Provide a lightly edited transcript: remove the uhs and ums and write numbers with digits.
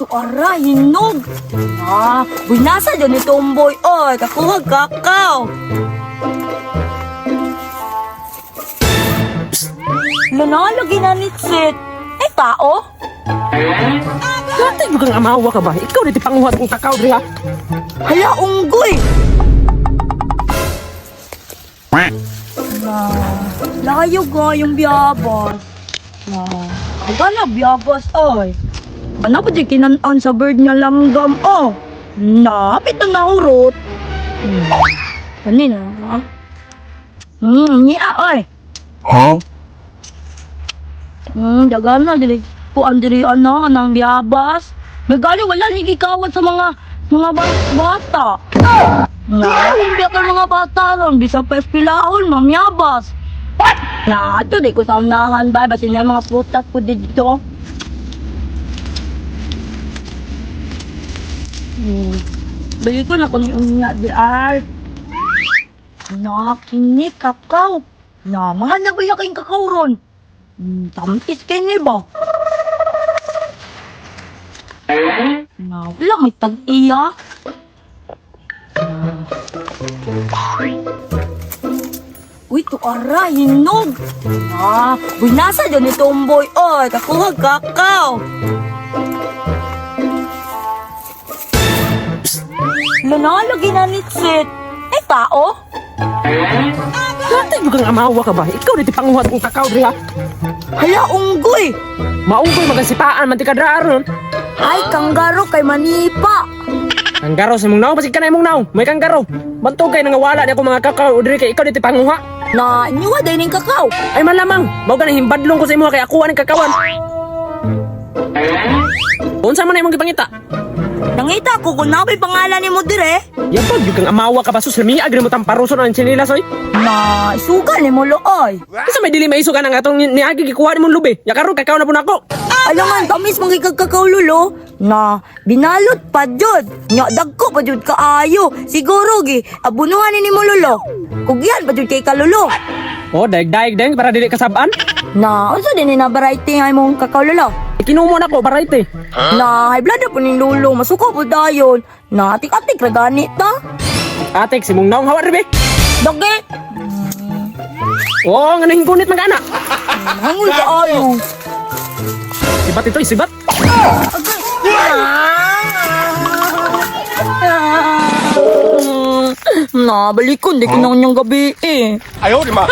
to ara, hinog. Binasa dyan ni Tomboy. Oy, kakuha kakao. Nanalo ginanitsit. Eh, tao? Dati mo kang amawa ka ba? Ikaw na panguhat ng kakao, Dre, ha? Hala, unggoy. Layo ga yung biyabas. Agala biyabas, oy. Ano pa di kinanan sa bird nga langgam, oh. Napit na naurot. Kanina, ha? Niya, oy. Huh? Dagan na, dili po andiri anang biyabas. Megali, wala nagikawat sa mga bata. Hindi ka mga bata ron, bisa pa espilahon, mamyabas. Ito, di ko sa unahan ba, basin na mga putas ko dito. Balik ko na kung yung nga di ay. Nakinig kakao. Mahal na ba yung kakao ron? Tampis kayo niya ba? Wala may tag-iya. Uy, to ara, hinog. Binasa dyan ni Tomboy. Oy, kakuha kakao. Nanalo ginanitsit. Eh, tao? Dati mo kang amawa ka ba? Ikaw na panguhat ng kakao, Dre, ha? Hala, unggoy. Maunggoy magasipaan, mantika ron. Ay, kanggaro kay Manipa. Kanggaro sa mong naw, pasig ka na mong naw. May kanggaro. Bantugay nang wala niya ako mga kakao, Dre, kay ikaw na panguha. Inyuwa din yung kakao. Ay malamang, mao ka na himbadlong ko sa imo kay akuha ng kakawan. Unsa man na imong gipangita? Nangita ko kung nabay pangalan ni mo dire. Yapag, yung kang amawa ka ba sus, lamiag rin mo tamparuson ang chinilas, oy. Isuga ni mo looy. Kasi may dili maiso ka ng atong niagi gikuha ni mong lubi. Yakaroon, kakao na po na ako. Alam man, tamis mong ikagkakaw lulo. Binalot pa jud. Dagko pa jud kaayo. Siguro gi, abunuhan ni mo lulo. Kugyan pa jud kay kalulo. Oh, daig-daig deng para dili kasabaan. Unsa din ni na variety nga imong kakao lulo? Ikinumo na ko, barayte. High blood na po ni lulo. Masuko po dayon. Atik-atik ra gani ta. Atek, si mong naong hawa ribe. Dagi. Oh, nga nahinggunit magana. Hangul kaayo. Sibat ito, sibat. Balikon, di ko na kanyang gabi eh. Ayaw, di ma.